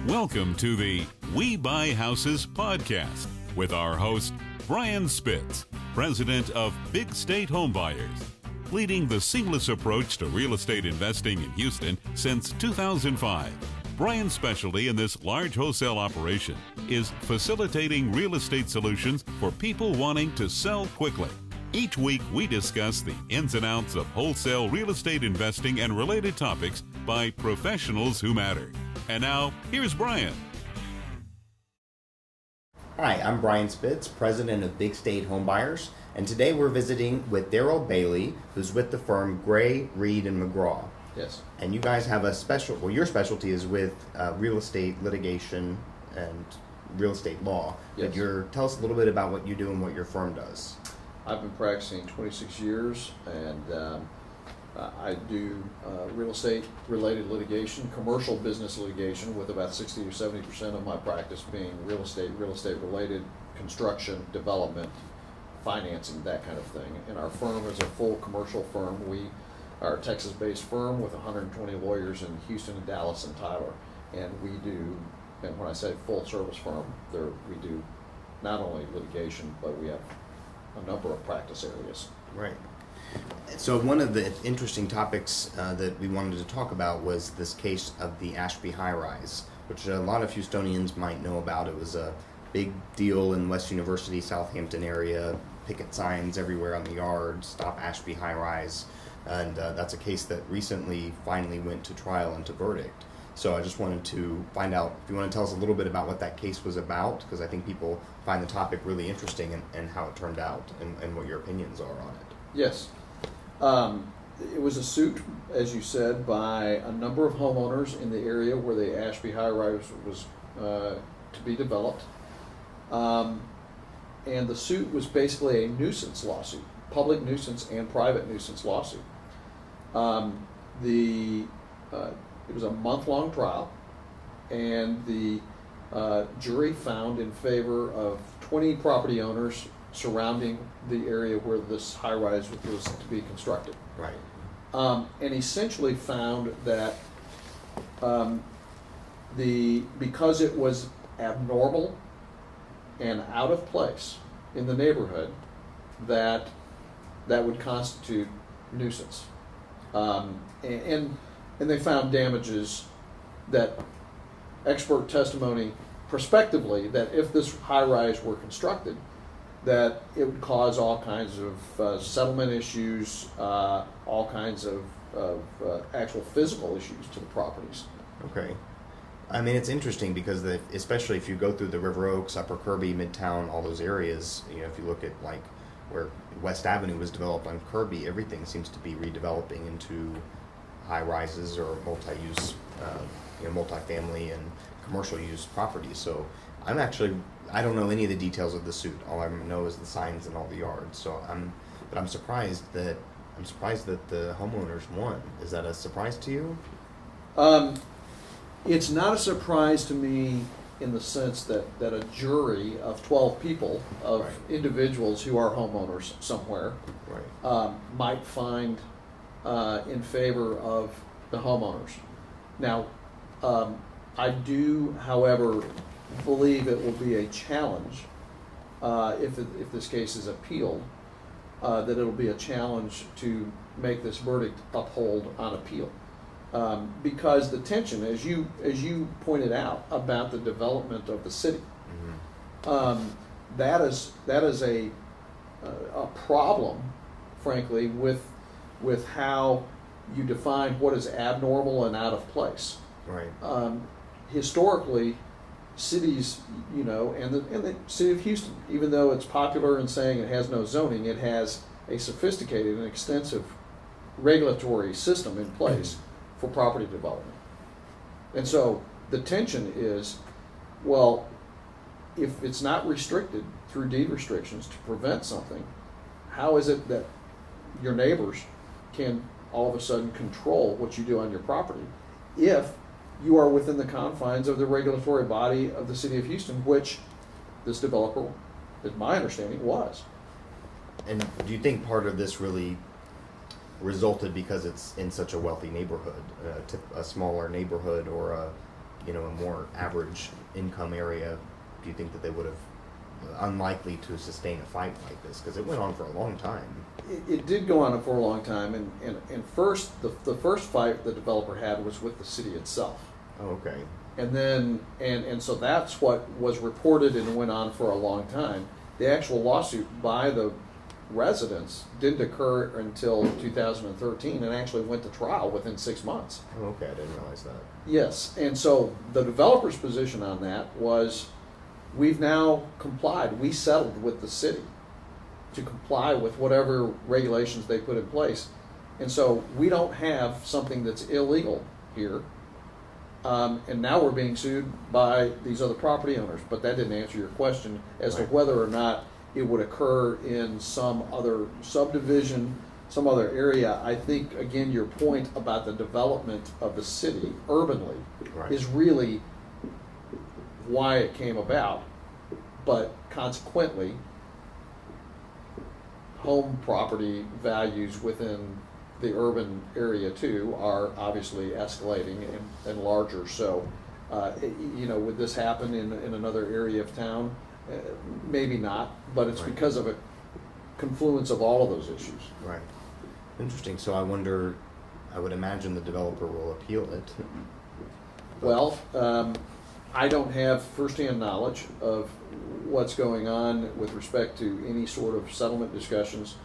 Welcome to the We Buy Houses podcast with our host, Brian Spitz, president of Big State Homebuyers, leading the seamless approach to real estate investing in Houston since 2005. Brian's specialty in this large wholesale operation is facilitating real estate solutions for people wanting to sell quickly. Each week, we discuss the ins and outs of wholesale real estate investing and related topics by professionals who matter. And now, here's Brian. Hi, I'm Brian Spitz, president of Big State Homebuyers, and today we're visiting with Daryl Bailey, who's with the firm Gray, Reed, and McGraw. Yes. And you guys have your specialty is with real estate litigation and real estate law. Yes. But tell us a little bit about what you do and what your firm does. I've been practicing 26 years, and I do real estate related litigation, commercial business litigation, with about 60 or 70% of my practice being real estate related, construction, development, financing, that kind of thing. And our firm is a full commercial firm. We are a Texas-based firm with 120 lawyers in Houston, and Dallas, and Tyler. And we do, and when I say full service firm, we do not only litigation, but we have a number of practice areas. Right. So one of the interesting topics that we wanted to talk about was this case of the Ashby High-rise, which a lot of Houstonians might know about. It was a big deal in West University, Southampton area, picket signs everywhere on the yard, stop Ashby High-rise. And that's a case that recently finally went to trial and to verdict. So I just wanted to find out if you want to tell us a little bit about what that case was about, because I think people find the topic really interesting and how it turned out and what your opinions are on it. Yes. It was a suit, as you said, by a number of homeowners in the area where the Ashby High-rise was to be developed. And the suit was basically a nuisance lawsuit, public nuisance and private nuisance lawsuit. It was a month-long trial, and the jury found in favor of 20 property owners surrounding the area where this high-rise was to be constructed. Right. And essentially found that because it was abnormal and out of place in the neighborhood, that would constitute nuisance. And they found damages that expert testimony prospectively that if this high-rise were constructed, that it would cause all kinds of settlement issues, all kinds of actual physical issues to the properties. Okay. I mean, it's interesting because especially if you go through the River Oaks, Upper Kirby, Midtown, all those areas, if you look at like where West Avenue was developed on Kirby, everything seems to be redeveloping into high rises or multi-use, multi-family and commercial use properties. So I don't know any of the details of the suit. All I know is the signs and all the yards. So I'm surprised that the homeowners won. Is that a surprise to you? It's not a surprise to me in the sense that a jury of 12 people, of Right. individuals who are homeowners somewhere, Right. might find in favor of the homeowners. Now, I do, however, believe it will be a challenge if this case is appealed, that it'll be a challenge to make this verdict uphold on appeal. Because the tension, as you pointed out, about the development of the city, that is a problem, frankly, with how you define what is abnormal and out of place. Right. Historically, cities, and the city of Houston, even though it's popular in saying it has no zoning, it has a sophisticated and extensive regulatory system in place for property development. And so the tension is, well, if it's not restricted through deed restrictions to prevent something, how is it that your neighbors can all of a sudden control what you do on your property if you are within the confines of the regulatory body of the city of Houston, which this developer, is my understanding, was. And do you think part of this really resulted because it's in such a wealthy neighborhood, a smaller neighborhood or a a more average income area, do you think that they would have unlikely to sustain a fight like this? Because it went on for a long time. It did go on for a long time, and first the first fight the developer had was with the city itself. Oh, okay. And then and so that's what was reported and went on for a long time. The actual lawsuit by the residents didn't occur until 2013 and actually went to trial within 6 months. Oh, okay. I didn't realize that. Yes, and so the developer's position on that was, we've now complied. We settled with the city to comply with whatever regulations they put in place. And so we don't have something that's illegal here. And now we're being sued by these other property owners. But that didn't answer your question as to whether or not it would occur in some other subdivision, some other area. I think, again, your point about the development of the city urbanly is really why it came about. But consequently, home property values within the urban area too are obviously escalating and larger. So, would this happen in another area of town? Maybe not, but it's because of a confluence of all of those issues. Right. Interesting. So I would imagine the developer will appeal it. Well, I don't have firsthand knowledge of what's going on with respect to any sort of settlement discussions.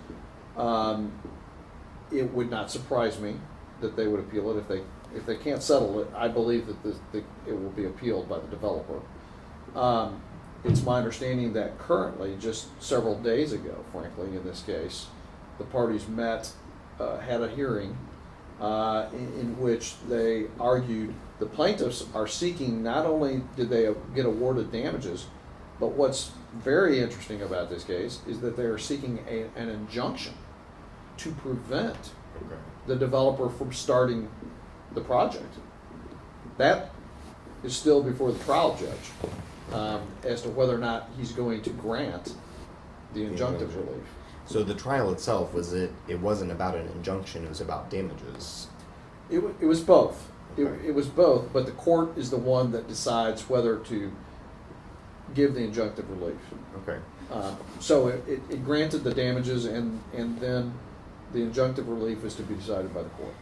It would not surprise me that they would appeal it. If they can't settle it, I believe that it will be appealed by the developer. It's my understanding that currently, just several days ago, frankly, in this case, the parties met, had a hearing in which they argued the plaintiffs are seeking, not only did they get awarded damages, but what's very interesting about this case is that they are seeking an injunction to prevent the developer from starting the project. That is still before the trial judge as to whether or not he's going to grant the injunctive relief. So the trial itself, it wasn't about an injunction, it was about damages. It was both. Okay. It was both, but the court is the one that decides whether to give the injunctive relief. Okay. So it granted the damages, and then the injunctive relief is to be decided by the court.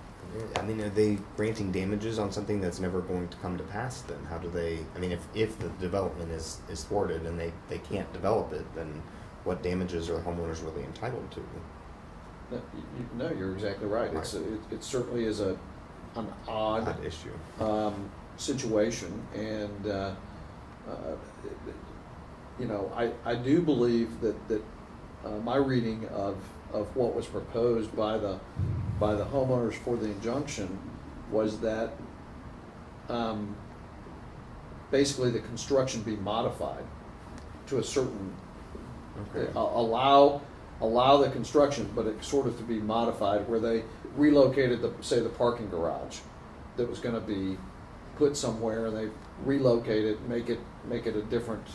I mean, are they granting damages on something that's never going to come to pass then? How do they, I mean, if the development is thwarted and they can't develop it, then what damages are homeowners really entitled to? No, you're exactly right. Right. It certainly is an odd issue. situation, and I do believe that my reading of what was proposed by the homeowners for the injunction was that basically the construction be modified to a certain allow the construction, but it sort of to be modified where they relocated the parking garage that was going to be put somewhere, and they relocate it, make it a different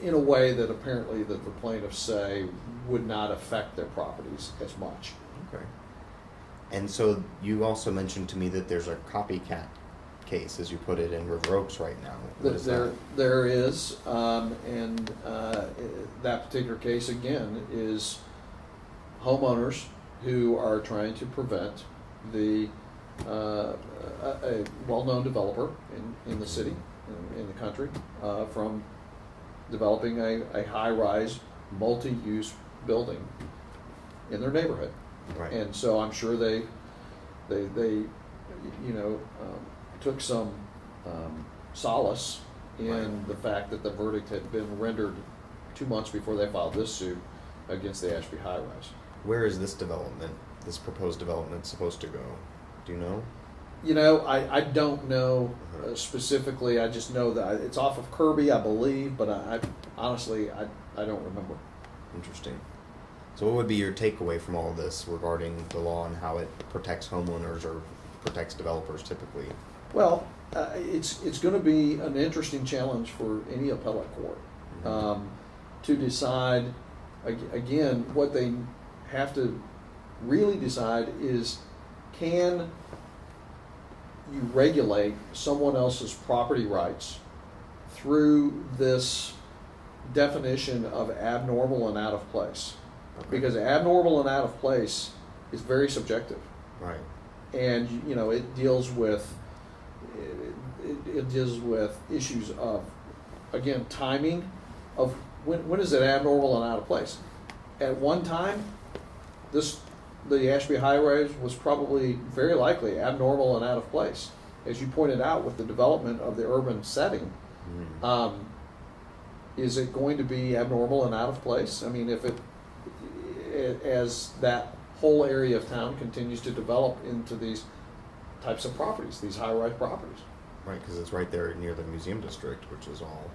in a way that apparently that the plaintiffs say would not affect their properties as much. Okay. And so you also mentioned to me that there's a copycat case, as you put it, in River Oaks right now. What is that? There is, and that particular case again is homeowners who are trying to prevent a well-known developer in the city, in the country, from developing a high-rise, multi-use building in their neighborhood. Right. And so I'm sure they took some solace in the fact that the verdict had been rendered 2 months before they filed this suit against the Ashby High-rise. Where is this proposed development supposed to go? Do you know? I don't know specifically. I just know that it's off of Kirby, I believe, but I honestly don't remember. Interesting. So what would be your takeaway from all of this regarding the law and how it protects homeowners or protects developers typically? Well, it's going to be an interesting challenge for any appellate court to decide, again, what they have to really decide is, can you regulate someone else's property rights through this definition of abnormal and out of place. Okay. Because abnormal and out of place is very subjective. Right. And it deals with issues of, again, timing of when is it abnormal and out of place. At one time, the Ashby High-rise was probably very likely abnormal and out of place, as you pointed out with the development of the urban setting. Is it going to be abnormal and out of place? I mean, if as that whole area of town continues to develop into these types of properties, these high-rise properties. Right, because it's right there near the museum district, which is all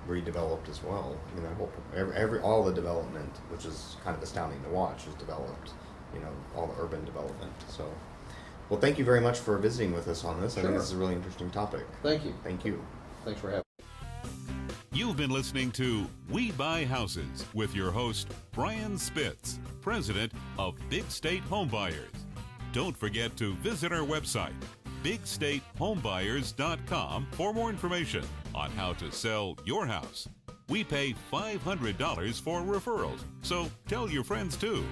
redeveloped as well. I mean, that whole all the development, which is kind of astounding to watch, is developed. All the urban development. So, well, thank you very much for visiting with us on this. Sure. I think this is a really interesting topic. Thank you. Thank you. Thanks for having me. You've been listening to We Buy Houses with your host, Brian Spitz, president of Big State Homebuyers. Don't forget to visit our website, bigstatehomebuyers.com, for more information on how to sell your house. We pay $500 for referrals, so tell your friends too.